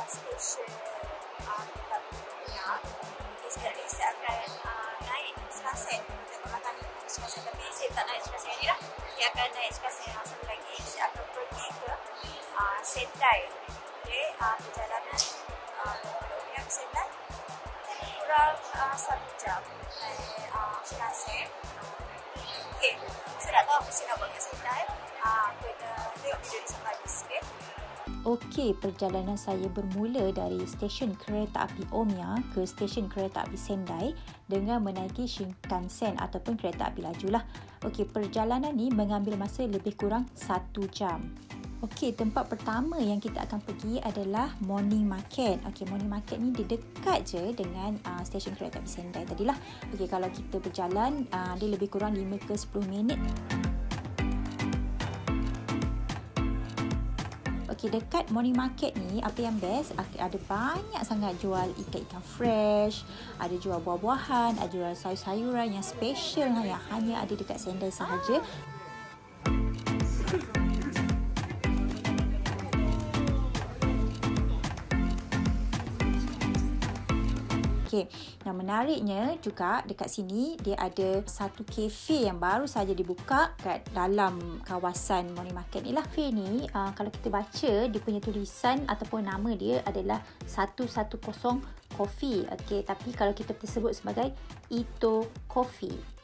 stesen Minyak. Sekarang ni saya akan naik Sekasen. Tengok belakang ni Sekasen, tapi saya tak naik Sekasen ni lah. Saya akan naik Sekasen yang satu lagi. Saya akan pergi ke Sendai. Okay, perjalanan dari ke Sendai kurang 1 jam naik Sekasen. Okay, saya tak tahu apa saya nak buat kat Sendai. Kena tengok video ni sampai habis. Okay. Okey, perjalanan saya bermula dari stesen kereta api Omiya ke stesen kereta api Sendai dengan menaiki Shinkansen ataupun kereta api laju lah. Okey, perjalanan ni mengambil masa lebih kurang 1 jam. Okey, tempat pertama yang kita akan pergi adalah Morning Market. Okey, Morning Market ni dia dekat je dengan stesen kereta api Sendai tadilah. Okey, kalau kita berjalan dia lebih kurang 5 ke 10 minit. Okey, dekat Morning Market ni apa yang best, ada banyak sangat jual ikan-ikan fresh, ada jual buah-buahan, ada jual sayur-sayuran yang special yang hanya ada dekat Sendai sahaja. Okey, yang menariknya juga dekat sini dia ada satu kafe yang baru saja dibuka kat dalam kawasan Morning Market ni lah. Kafe ni kalau kita baca dia punya tulisan ataupun nama dia adalah 110 Coffee. Okey, tapi kalau kita sebut sebagai Ito Coffee.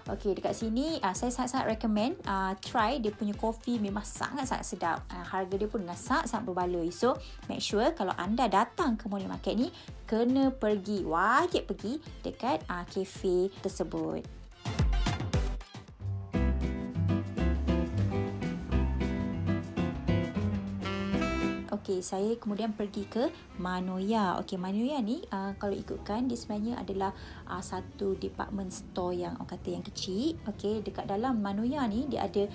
Okey, dekat sini saya sangat-sangat recommend try dia punya kopi, memang sangat-sangat sedap. Harga dia pun sangat-sangat berbaloi. So, make sure kalau anda datang ke Morning Market ni kena pergi, wajib pergi dekat kafe tersebut. Okey, saya kemudian pergi ke Manoya. Okey, Manoya ni kalau ikutkan dia sebenarnya adalah satu department store yang orang kata yang kecil. Okey, dekat dalam Manoya ni dia ada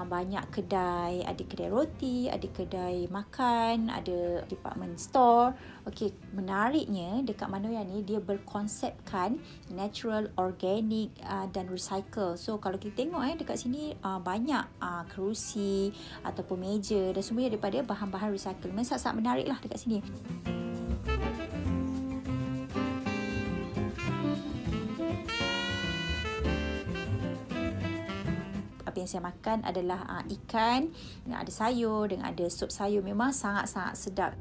banyak kedai, ada kedai roti, ada kedai makan, ada department store. Okey, menariknya dekat Manoya ni dia berkonsepkan natural, organic dan recycle. So kalau kita tengok dekat sini banyak kerusi ataupun meja dan semuanya daripada bahan-bahan recycle. Memang sangat menarik lah dekat sini. Apa yang saya makan adalah ikan, dengan ada sayur, dengan ada sup sayur. Memang sangat-sangat sedap.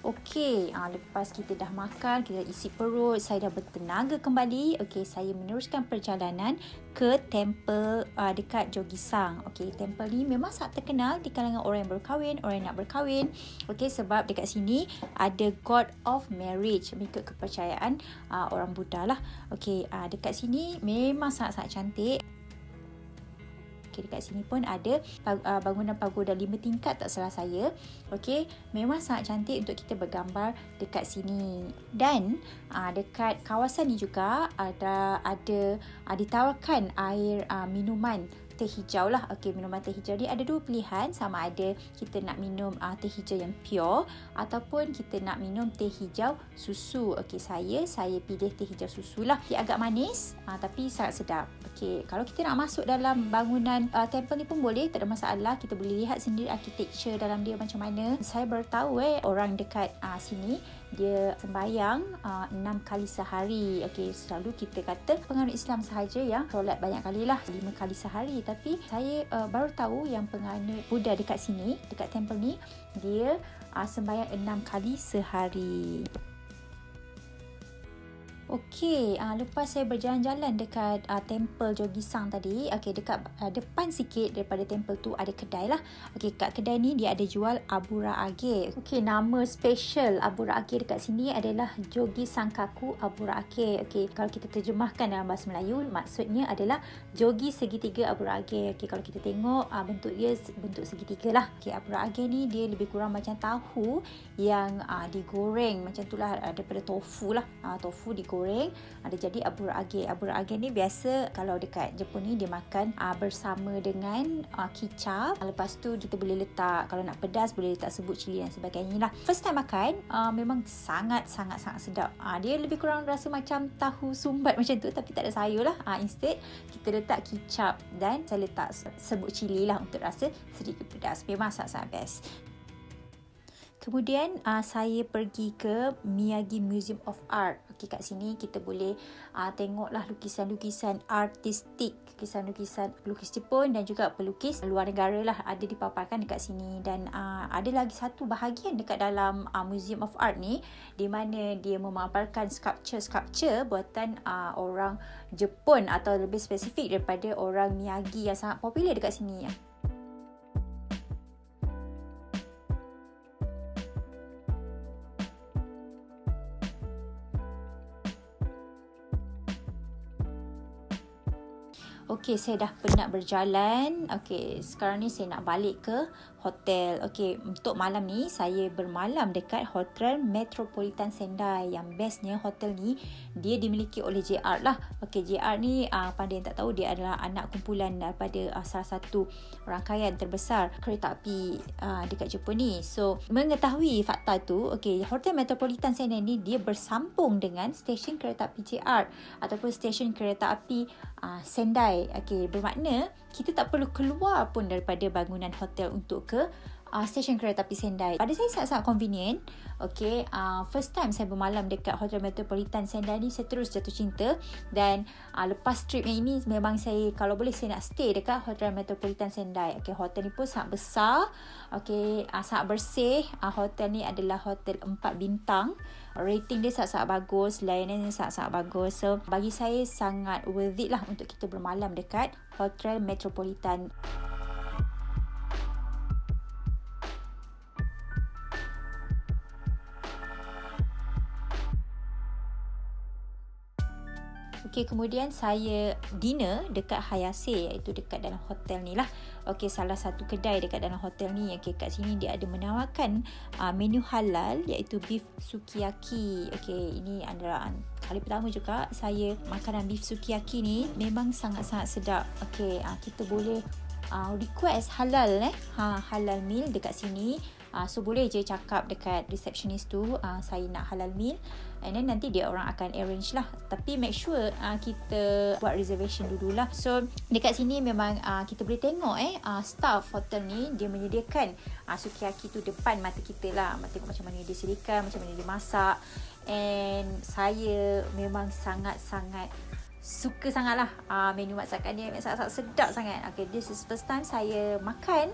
Okey, lepas kita dah makan, kita isi perut, saya dah bertenaga kembali. Okey, saya meneruskan perjalanan ke temple dekat Jogisang. Okey, temple ni memang sangat terkenal di kalangan orang yang berkahwin, orang yang nak berkahwin. Okey, sebab dekat sini ada God of Marriage mengikut kepercayaan orang Buddha lah. Okey, dekat sini memang sangat-sangat cantik. Okay, dekat sini pun ada bangunan pagoda 5 tingkat tak salah saya. Okey, memang sangat cantik untuk kita bergambar dekat sini. Dan dekat kawasan ni juga ada ditawarkan air minuman teh hijau lah. Okey, minuman teh hijau ni ada 2 pilihan, sama ada kita nak minum teh hijau yang pure ataupun kita nak minum teh hijau susu. Okey, saya pilih teh hijau susu lah. Dia agak manis tapi sangat sedap. Okey, kalau kita nak masuk dalam bangunan temple ni pun boleh, tak ada masalah. Kita boleh lihat sendiri architecture dalam dia macam mana. Saya baru tahu orang dekat sini dia sembahyang 6 kali sehari. Okey, selalu kita kata penganut Islam sahaja yang solat banyak kali lah, 5 kali sehari. Tapi saya baru tahu yang penganut Buddha dekat sini, dekat temple ni, dia sembahyang 6 kali sehari. Okey, lepas saya berjalan-jalan dekat temple Jogisang tadi, okey, dekat depan sikit daripada temple tu ada kedai lah. Okey, kat kedai ni dia ada jual abura age. Okey, nama special abura age dekat sini adalah Jogisang Kaku abura age. Okey, kalau kita terjemahkan dalam bahasa Melayu, maksudnya adalah jogi segitiga abura age. Okey, kalau kita tengok bentuk dia bentuk segitiga lah. Okey, abura age ni dia lebih kurang macam tahu yang digoreng macam tu lah, daripada tofu lah. Tofu digoreng goreng. Dia jadi abura-age. Abura-age ni biasa kalau dekat Jepun ni dia makan bersama dengan kicap. Lepas tu kita boleh letak, kalau nak pedas boleh letak serbuk cili dan sebagainya lah. First time makan memang sangat sedap. Dia lebih kurang rasa macam tahu sumbat macam tu, tapi tak ada sayur lah. Instead kita letak kicap dan saya letak serbuk cili lah untuk rasa sedikit pedas. Memang sangat best. Kemudian saya pergi ke Miyagi Museum of Art. Okey, kat sini kita boleh tengoklah lukisan-lukisan artistik, lukisan-lukisan pelukis Jepun dan juga pelukis luar negara lah ada dipaparkan dekat sini. Dan ada lagi satu bahagian dekat dalam Museum of Art ni di mana dia memaparkan sculpture buatan orang Jepun, atau lebih spesifik daripada orang Miyagi yang sangat popular dekat sini. Okey, saya dah penat berjalan. Okey, sekarang ni saya nak balik ke hotel. Okey, untuk malam ni saya bermalam dekat Hotel Metropolitan Sendai. Yang bestnya hotel ni dia dimiliki oleh JR lah. Okey, JR ni pada yang tak tahu, dia adalah anak kumpulan daripada salah satu rangkaian terbesar kereta api dekat Jepun ni. So, mengetahui fakta tu, okey, Hotel Metropolitan Sendai ni dia bersambung dengan stesen kereta api JR ataupun stesen kereta api Sendai. Okey, bermakna kita tak perlu keluar pun daripada bangunan hotel untuk ke stesen kereta api Sendai. Pada saya sangat-sangat convenient. Okey, first time saya bermalam dekat Hotel Metropolitan Sendai ni, saya terus jatuh cinta. Dan lepas trip yang ini memang saya, kalau boleh saya nak stay dekat Hotel Metropolitan Sendai. Okey, hotel ni pun sangat besar. Okey, sangat bersih. Hotel ni adalah hotel 4 bintang. Rating dia sangat-sangat bagus, layanan dia sangat-sangat bagus. So, bagi saya sangat worth it lah untuk kita bermalam dekat Hotel Metropolitan. Okey, kemudian saya dinner dekat Hayase, iaitu dekat dalam hotel ni lah. Okey, salah satu kedai dekat dalam hotel ni. Okey, kat sini dia ada menawarkan menu halal, iaitu beef sukiyaki. Okey, ini adalah kali pertama juga saya makanan beef sukiyaki ni. Memang sangat-sangat sedap. Okey, kita boleh request halal halal meal dekat sini. So boleh je cakap dekat receptionist tu, saya nak halal meal, and then nanti dia orang akan arrange lah. Tapi make sure kita buat reservation dululah. So dekat sini memang kita boleh tengok staff hotel ni dia menyediakan sukiyaki tu depan mata kita lah. Tengok macam mana dia sediakan, macam mana dia masak. And saya memang sangat-sangat suka sangatlah menu masakan dia, sangat-sangat sedap sangat. Okay, this is first time saya makan.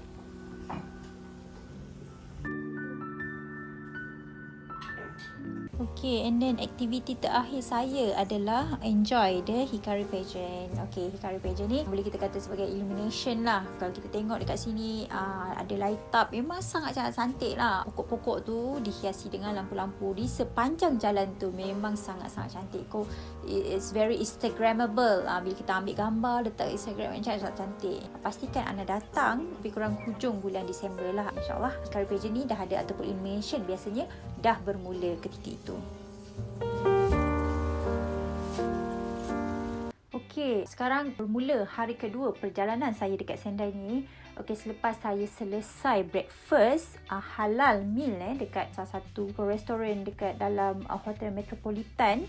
Okay, and then aktiviti terakhir saya adalah enjoy the Hikari Pageant. Okay, Hikari Pageant ni boleh kita kata sebagai illumination lah. Kalau kita tengok dekat sini ada light up, memang sangat-sangat cantik lah. Pokok-pokok tu dihiasi dengan lampu-lampu di sepanjang jalan tu, memang sangat-sangat cantik. It's very Instagrammable. Bila kita ambil gambar letak Instagram, macam sangat cantik. Pastikan anda datang lebih kurang hujung bulan Disember lah, insyaAllah. Hikari Pageant ni dah ada, ataupun illumination biasanya dah bermula ketika itu. Okey, sekarang bermula hari kedua perjalanan saya dekat Sendai ni. Okey, selepas saya selesai breakfast halal meal dekat salah satu restoran dekat dalam Hotel Metropolitan.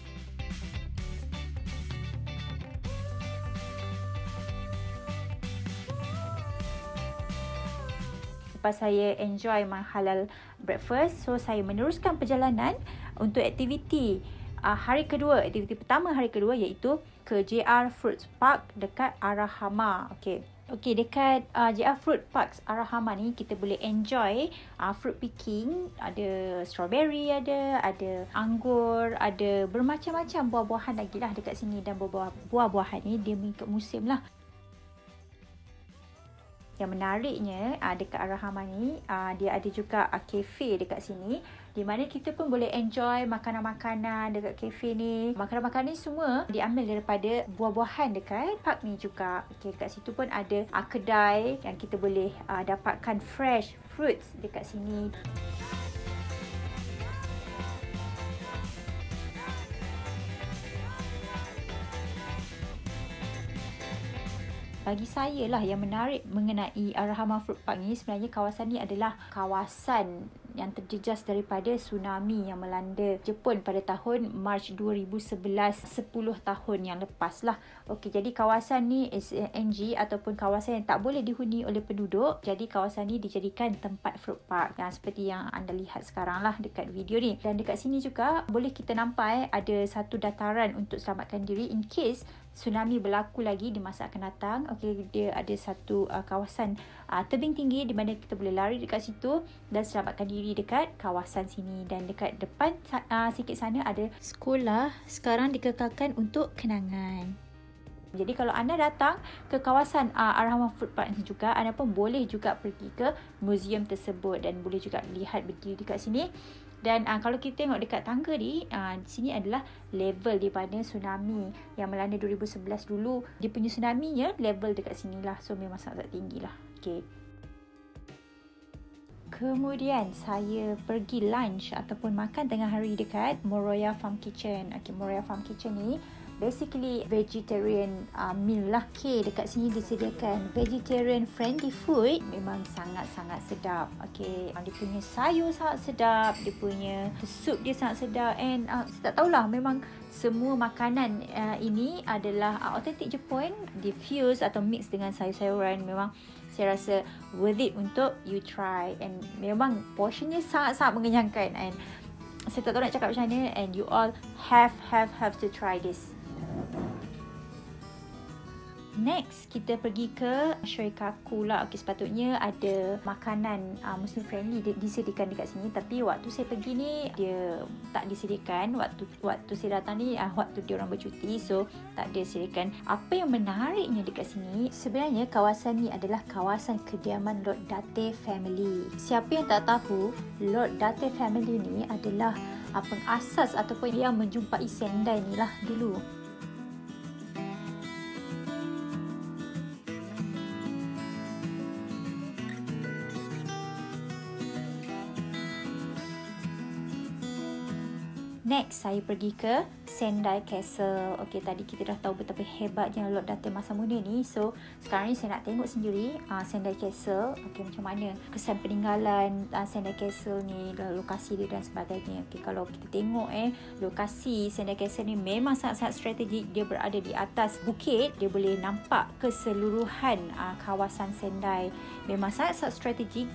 Lepas saya enjoy my halal breakfast, so saya meneruskan perjalanan untuk aktiviti hari kedua. Aktiviti pertama hari kedua iaitu ke JR Fruit Park dekat Arahama. Okey, dekat JR Fruit Park Arahama ni kita boleh enjoy fruit picking. Ada strawberry, ada anggur, ada bermacam-macam buah-buahan lagi lah dekat sini. Dan buah-buahan ni dia mengikut musim lah. Yang menariknya dekat Arahama ni dia ada juga kafe dekat sini, di mana kita pun boleh enjoy makanan-makanan dekat kafe ni. Makanan-makanan ni semua diambil daripada buah-buahan dekat park ni juga. Okey, dekat situ pun ada kedai yang kita boleh dapatkan fresh fruits dekat sini. bagi saya lah yang menarik mengenai Arahama Fruit Park ni, sebenarnya kawasan ni adalah kawasan yang terjejas daripada tsunami yang melanda Jepun pada tahun Mac 2011, 10 tahun yang lepas lah. Okey, jadi kawasan ni SNG ataupun kawasan yang tak boleh dihuni oleh penduduk. Jadi kawasan ni dijadikan tempat fruit park seperti yang anda lihat sekarang lah dekat video ni. Dan dekat sini juga boleh kita nampak ada satu dataran untuk selamatkan diri in case tsunami berlaku lagi di masa akan datang. Okey, dia ada satu kawasan tebing tinggi di mana kita boleh lari dekat situ dan selamatkan diri dekat kawasan sini. Dan dekat depan sikit sana ada sekolah, sekarang dikekalkan untuk kenangan. Jadi kalau anda datang ke kawasan Arahama Fruit Park ni juga, anda pun boleh juga pergi ke muzium tersebut dan boleh juga lihat berdiri dekat sini. Dan kalau kita tengok dekat tangga ni, di sini adalah level di mana tsunami yang melanda 2011 dulu. Dia punya tsunami-nya level dekat sini lah. So memang sangat tinggi lah. Okay. Kemudian saya pergi lunch ataupun makan tengah hari dekat Moroya Farm Kitchen. Okay, Moroya Farm Kitchen ni basically vegetarian meal lah. Okay, dekat sini disediakan vegetarian friendly food. Memang sangat-sangat sedap. Okay, dia punya sayur sangat sedap, dia punya sup dia sangat sedap. And saya tak tahulah, memang semua makanan ini adalah authentic Jepun, diffuse atau mix dengan sayur-sayuran. Memang saya rasa worth it untuk you try. And memang portionnya sangat-sangat mengenyangkan. And saya tak tahu nak cakap macam mana. And you all have to try this. Next, kita pergi ke Shoikaku lah. Okay, sepatutnya ada makanan Muslim friendly disediakan dekat sini. Tapi waktu saya pergi ni, dia tak disediakan. Waktu saya datang ni, waktu dia orang bercuti. So, tak disediakan. Apa yang menariknya dekat sini, sebenarnya kawasan ni adalah kawasan kediaman Lord Date family. Siapa yang tak tahu, Lord Date family ni adalah pengasas ataupun yang menjumpai Sendai ni lah dulu. Next, saya pergi ke Sendai Castle. Okey, tadi kita dah tahu betapa hebatnya Lord Date masa muda ni. So, sekarang ni saya nak tengok sendiri Sendai Castle. Okey, macam mana kesan peninggalan Sendai Castle ni, lokasi dia dan sebagainya. Okey, kalau kita tengok lokasi Sendai Castle ni memang sangat-sangat strategik. Dia berada di atas bukit. Dia boleh nampak keseluruhan kawasan Sendai. Memang sangat-sangat strategik.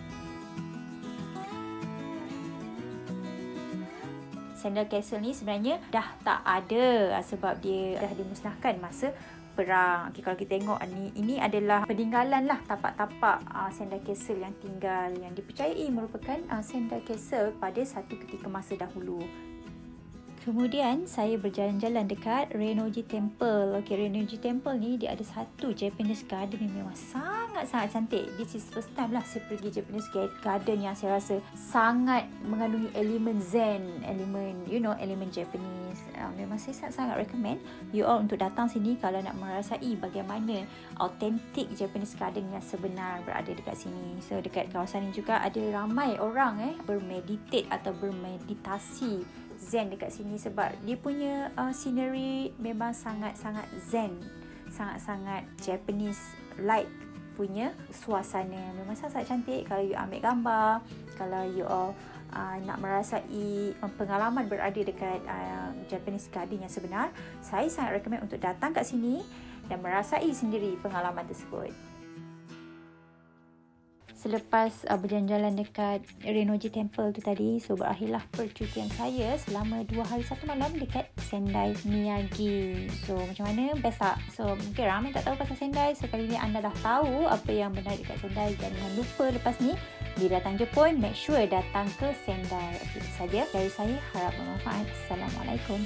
Sendai Castle ni sebenarnya dah tak ada sebab dia dah dimusnahkan masa perang. Okay, kalau kita tengok ini adalah peninggalan lah, tapak-tapak Sendai Castle yang tinggal, yang dipercayai merupakan Sendai Castle pada satu ketika masa dahulu. Kemudian saya berjalan-jalan dekat Rennoji Temple. Okay, Rennoji Temple ni dia ada satu Japanese garden yang memang sangat-sangat cantik. This is first time lah saya pergi Japanese garden yang saya rasa sangat mengandungi elemen zen, elemen Japanese. Memang saya sangat-sangat recommend you all untuk datang sini kalau nak merasai bagaimana authentic Japanese garden yang sebenar berada dekat sini. So dekat kawasan ni juga ada ramai orang bermeditate atau bermeditasi zen dekat sini sebab dia punya scenery memang sangat-sangat zen, sangat-sangat Japanese like punya suasana. Memang sangat cantik kalau you ambil gambar, kalau you all nak merasai pengalaman berada dekat Japanese garden yang sebenar. Saya sangat recommend untuk datang kat sini dan merasai sendiri pengalaman tersebut. Selepas berjalan-jalan dekat Rennoji Temple tu tadi, so berakhirlah percutian saya selama 2 hari 1 malam dekat Sendai Miyagi. So macam mana? Best tak? So mungkin ramai tak tahu pasal Sendai. So kali ni anda dah tahu apa yang benar dekat Sendai. Jangan lupa lepas ni bila datang Jepun, make sure datang ke Sendai. Okay, itu saja dari saya. Harap bermanfaat. Assalamualaikum.